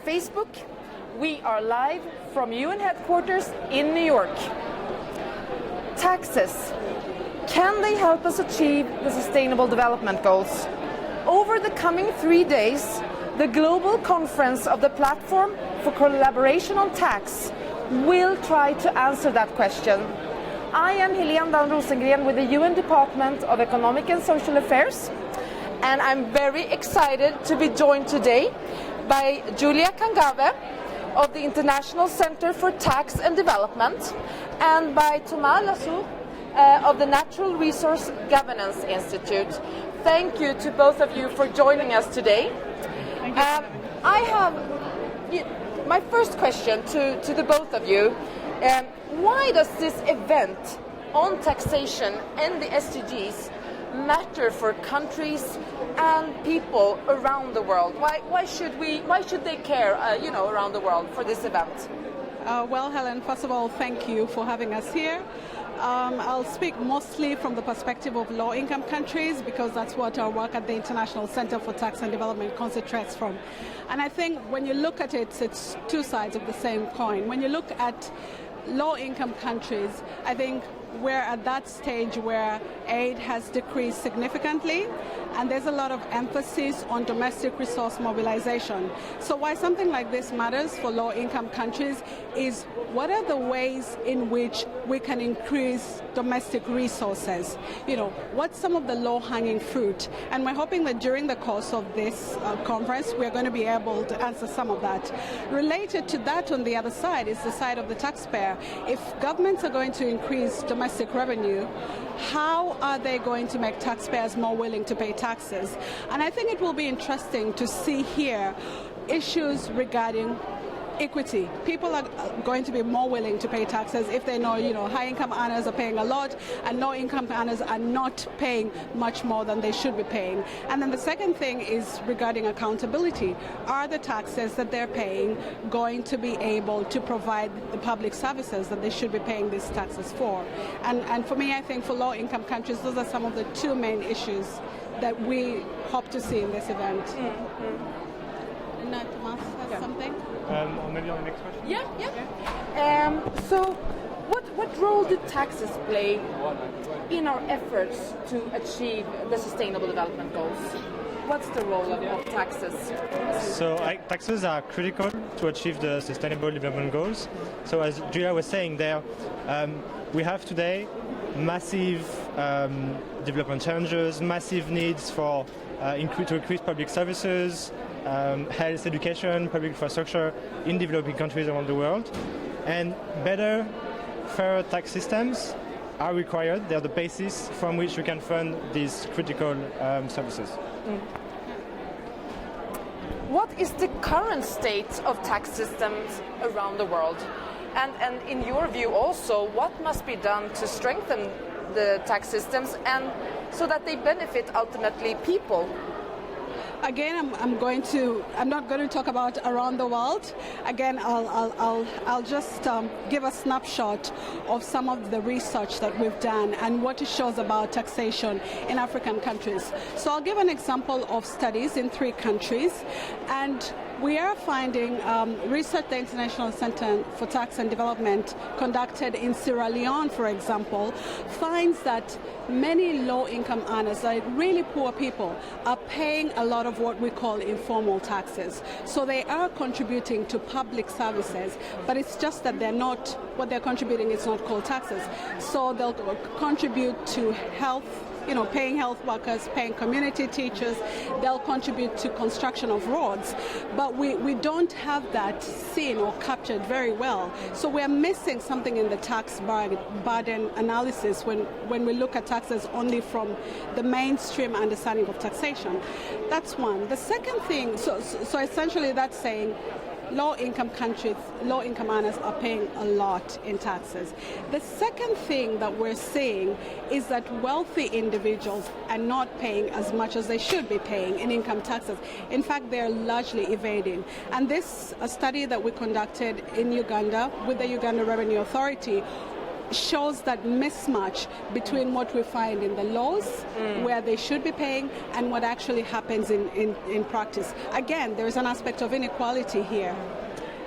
Facebook. We are live from UN headquarters in New York. Taxes. Can they help us achieve the Sustainable Development Goals? Over the coming 3 days, the global conference of the Platform for Collaboration on Tax will try to answer that question. I am Helene Dan Rosengren with the UN Department of Economic and Social Affairs, and I'm very excited to be joined today by Jalia Kangave of the International Center for Tax and Development and by Thomas Lassourd of the Natural Resource Governance Institute. Thank you to both of you for joining us today. I have my first question to the both of you. Why does this event on taxation and the SDGs matter for countries and people around the world? Why should they care, around the world for this event? Well, Helen, first of all, thank you for having us here. I'll speak mostly from the perspective of low-income countries because that's what our work at the International Center for Tax and Development concentrates from. And I think when you look at it, it's two sides of the same coin. When you look at low-income countries, I think we're at that stage where aid has decreased significantly, and there's a lot of emphasis on domestic resource mobilization. So why something like this matters for low-income countries is what are the ways in which we can increase domestic resources? What's some of the low-hanging fruit? And we're hoping that during the course of this conference, we're going to be able to answer some of that. Related to that, on the other side, is the side of the taxpayer. If governments are going to increase domestic revenue, how are they going to make taxpayers more willing to pay taxes? And I think it will be interesting to see here issues regarding equity. People are going to be more willing to pay taxes if they know, high-income earners are paying a lot and low-income earners are not paying much more than they should be paying. And then the second thing is regarding accountability. Are the taxes that they're paying going to be able to provide the public services that they should be paying these taxes for? And for me, I think for low-income countries, those are some of the two main issues that we hope to see in this event. Mm-hmm. Thomas has something? Maybe on the next question? Yeah. So what role do taxes play in our efforts to achieve the Sustainable Development Goals? What's the role of taxes? So taxes are critical to achieve the Sustainable Development Goals. So as Julia was saying there, we have today massive development challenges, massive needs for to increase public services, health, education, public infrastructure in developing countries around the world. And better, fairer tax systems are required. They are the basis from which we can fund these critical services. What is the current state of tax systems around the world? And in your view also, what must be done to strengthen the tax systems and so that they benefit ultimately people? Again, I'm not going to talk about around the world. Again, I'll just give a snapshot of some of the research that we've done and what it shows about taxation in African countries. So I'll give an example of studies in 3 countries, and we are finding research the International Center for Tax and Development conducted in Sierra Leone, for example, finds that many low-income earners, like really poor people, are paying a lot of what we call informal taxes. So they are contributing to public services, but it's just that what they're contributing is not called taxes. So they'll contribute to health, paying health workers, paying community teachers. They'll contribute to construction of roads. But we don't have that seen or captured very well. So we're missing something in the tax burden analysis when we look at taxes only from the mainstream understanding of taxation. That's one. The second thing, so essentially that's saying low-income countries, low-income earners are paying a lot in taxes. The second thing that we're seeing is that wealthy individuals are not paying as much as they should be paying in income taxes. In fact, they're largely evading. And this, a study that we conducted in Uganda with the Uganda Revenue Authority, shows that mismatch between what we find in the laws, where they should be paying, and what actually happens in practice. Again, there is an aspect of inequality here.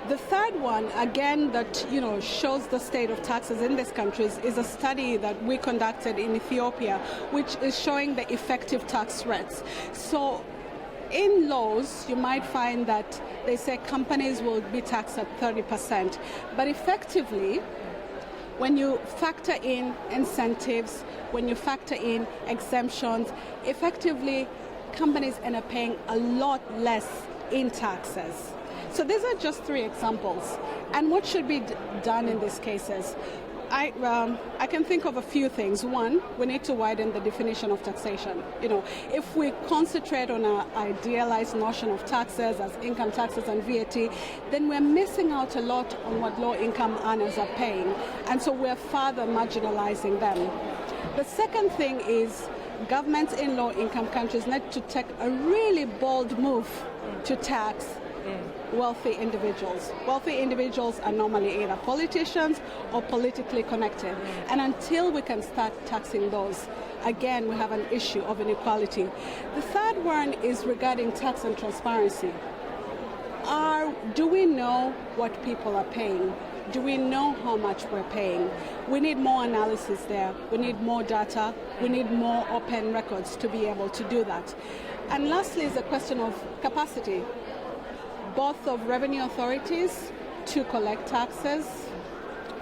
The third one, again, that shows the state of taxes in these countries is a study that we conducted in Ethiopia, which is showing the effective tax rates. So in laws, you might find that they say companies will be taxed at 30%, but effectively, when you factor in incentives, when you factor in exemptions, effectively companies end up paying a lot less in taxes. So these are just 3 examples. And what should be done in these cases? I can think of a few things. One, we need to widen the definition of taxation. If we concentrate on an idealized notion of taxes as income taxes and VAT, then we're missing out a lot on what low-income earners are paying. And so we're further marginalizing them. The second thing is governments in low-income countries need to take a really bold move to tax wealthy individuals. Wealthy individuals are normally either politicians or politically connected. And until we can start taxing those, again, we have an issue of inequality. The third one is regarding tax and transparency. Do we know what people are paying? Do we know how much we're paying? We need more analysis there. We need more data. We need more open records to be able to do that. And lastly is the question of capacity, both of revenue authorities to collect taxes,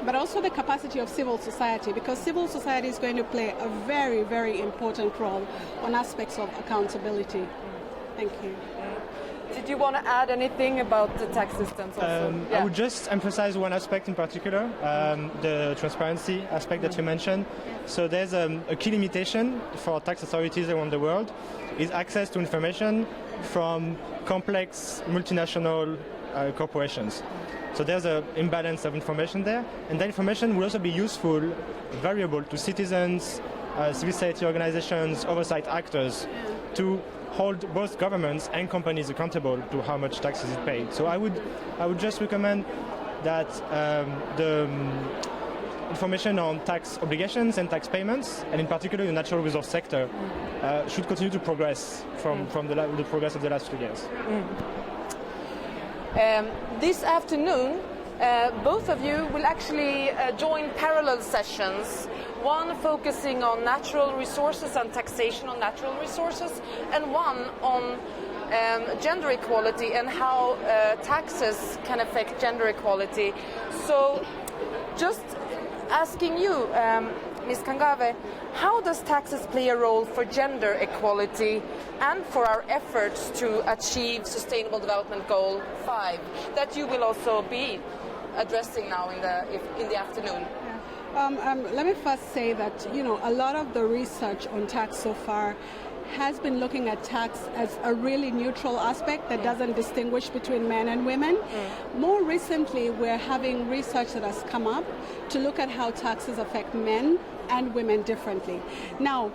but also the capacity of civil society, because civil society is going to play a very, very important role on aspects of accountability. Thank you. Did you want to add anything about the tax systems also? I would just emphasize one aspect in particular, the transparency aspect that you mentioned. So there's a key limitation for tax authorities around the world is access to information from complex multinational corporations. So there's an imbalance of information there, and that information will also be useful, valuable to citizens, civil society organizations, oversight actors, to hold both governments and companies accountable to how much taxes is paid. So I would just recommend that the information on tax obligations and tax payments, and in particular the natural resource sector, should continue to progress from the progress of the last few years. This afternoon, both of you will actually join parallel sessions, one focusing on natural resources and taxation on natural resources, and one on gender equality and how taxes can affect gender equality. So just asking you, Ms. Kangave, how does taxes play a role for gender equality and for our efforts to achieve Sustainable Development Goal 5 that you will also be addressing now in the afternoon? Let me first say that a lot of the research on tax so far has been looking at tax as a really neutral aspect that doesn't distinguish between men and women. More recently, we're having research that has come up to look at how taxes affect men and women differently. Now,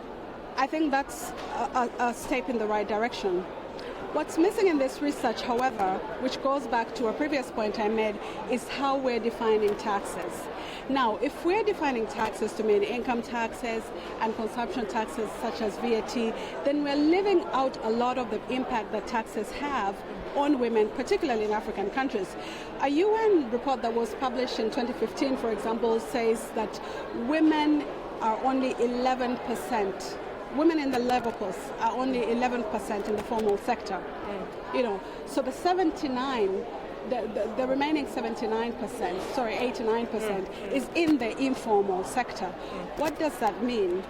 I think that's a step in the right direction. What's missing in this research, however, which goes back to a previous point I made, is how we're defining taxes. Now, if we're defining taxes to mean income taxes and consumption taxes such as VAT, then we're leaving out a lot of the impact that taxes have on women, particularly in African countries. A UN report that was published in 2015, for example, says that women are only 11%. Women in the labor force are only 11% in the formal sector. So the 79, the remaining 89% is in the informal sector. What does that mean?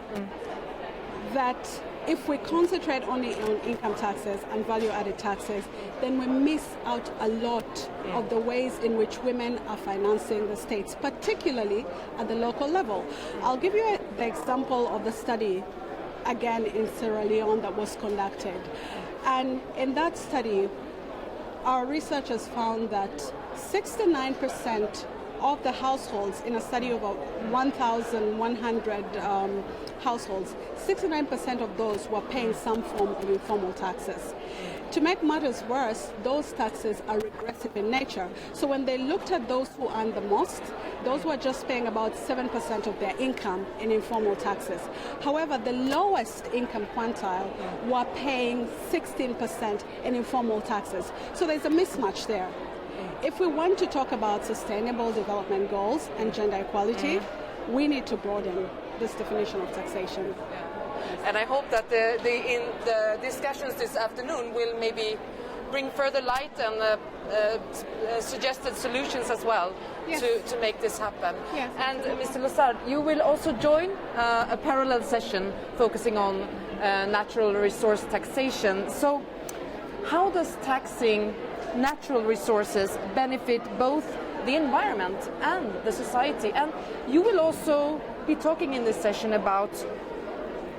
That if we concentrate only on income taxes and value-added taxes, then we miss out a lot of the ways in which women are financing the states, particularly at the local level. I'll give you the example of the study again in Sierra Leone that was conducted. And in that study, our researchers found that 69% of the households in a study of 1,100 households, 69% of those were paying some form of informal taxes. To make matters worse, those taxes are regressive in nature. So when they looked at those who earn the most, those were just paying about 7% of their income in informal taxes. However, the lowest income quintile were paying 16% in informal taxes. So there's a mismatch there. If we want to talk about sustainable development goals and gender equality, we need to broaden this definition of taxation. And I hope that in the discussions this afternoon will maybe bring further light and suggested solutions as well to make this happen. Yes, and Mr. Lassourd, you will also join a parallel session focusing on natural resource taxation. So how does taxing natural resources benefit both the environment and the society? And you will also be talking in this session about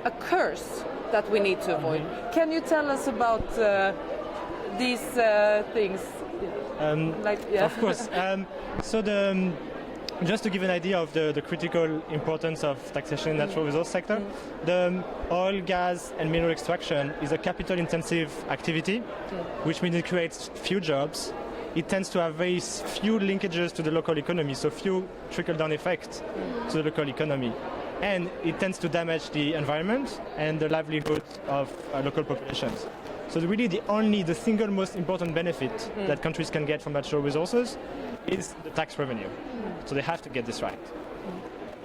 a curse that we need to avoid. Can you tell us about these things? Of course. So just to give an idea of the critical importance of taxation in the natural resource sector, the oil, gas and mineral extraction is a capital-intensive activity, which means it creates few jobs. It tends to have very few linkages to the local economy, so few trickle-down effects to the local economy. And it tends to damage the environment and the livelihood of local populations. So really the single most important benefit that countries can get from natural resources is the tax revenue. So they have to get this right.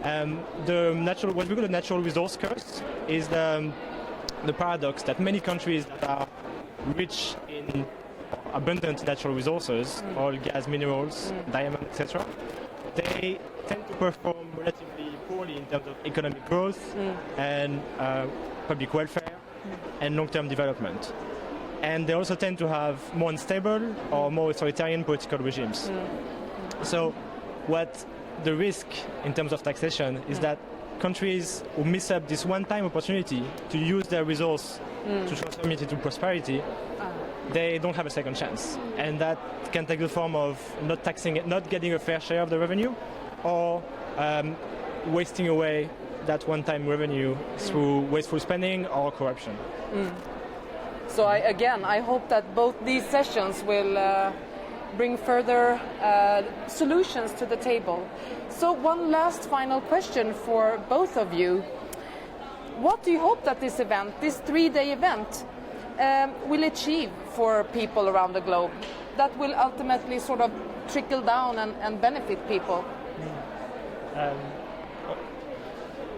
What we call the natural resource curse is the paradox that many countries that are rich in abundant natural resources, oil, gas, minerals, diamond, etc., they tend to perform relatively poorly in terms of economic growth and public welfare and long-term development. And they also tend to have more unstable or more authoritarian political regimes. So what the risk in terms of taxation is that countries who miss up this one-time opportunity to use their resource to transform it into prosperity, they don't have a second chance. And that can take the form of not taxing it, not getting a fair share of the revenue, or wasting away that one-time revenue through wasteful spending or corruption. So I hope that both these sessions will bring further solutions to the table. So one last final question for both of you. What do you hope that this event, this 3-day event, will achieve for people around the globe that will ultimately sort of trickle down and benefit people?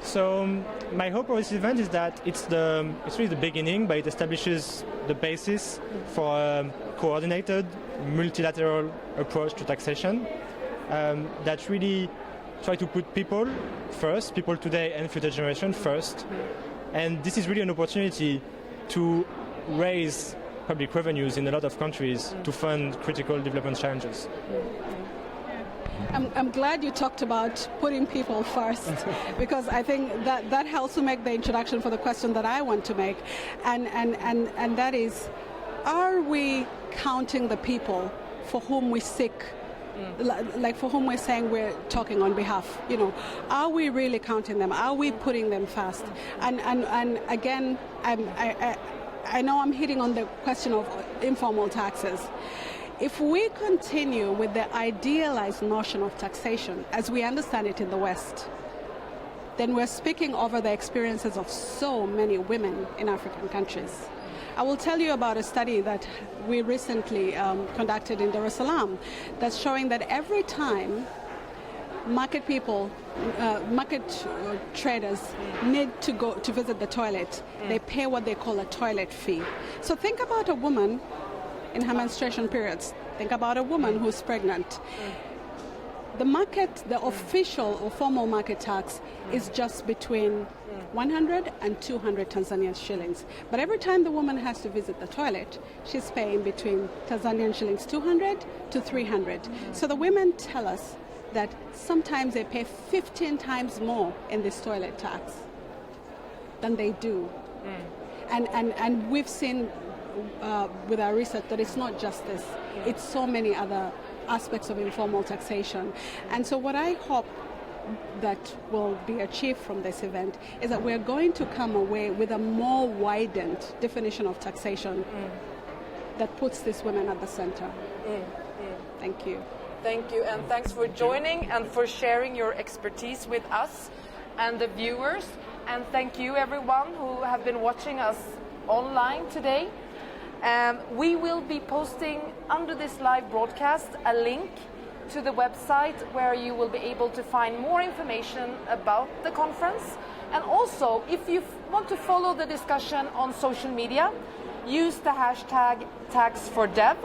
So my hope of this event is that it's really the beginning, but it establishes the basis for a coordinated, multilateral approach to taxation that really try to put people first, people today and future generation first. And this is really an opportunity to raise public revenues in a lot of countries to fund critical development challenges. I'm glad you talked about putting people first, because I think that helps to make the introduction for the question that I want to make, and that is, are we counting the people for whom we seek, like for whom we're saying we're talking on behalf? You know, are we really counting them? Are we putting them first? And again, I know I'm hitting on the question of informal taxes. If we continue with the idealized notion of taxation as we understand it in the West, then we're speaking over the experiences of so many women in African countries. I will tell you about a study that we recently conducted in Dar es Salaam that's showing that every time market traders need to go to visit the toilet, they pay what they call a toilet fee. So think about a woman in her menstruation periods. Think about a woman who's pregnant. The official or formal market tax is just between 100 and 200 Tanzanian shillings. But every time the woman has to visit the toilet, she's paying between Tanzanian shillings 200 to 300. So the women tell us that sometimes they pay 15 times more in this toilet tax than they do. And we've seen with our research that it's not just this, it's so many other aspects of informal taxation. And so what I hope that will be achieved from this event is that we're going to come away with a more widened definition of taxation that puts these women at the center. Thank you. Thank you, and thanks for joining and for sharing your expertise with us and the viewers. And thank you, everyone who have been watching us online today. We will be posting under this live broadcast a link to the website where you will be able to find more information about the conference. And also, if you want to follow the discussion on social media, use the hashtag #TaxForDev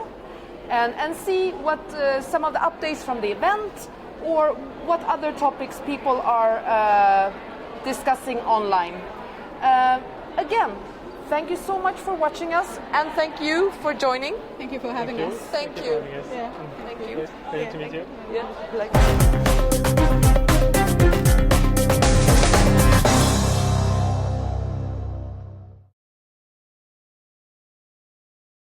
and see what some of the updates from the event or what other topics people are discussing online. Again, thank you so much for watching us, and thank you for joining. Thank you for having us. Thank you. Yeah. Thank you. Pleasure to meet you. Yeah.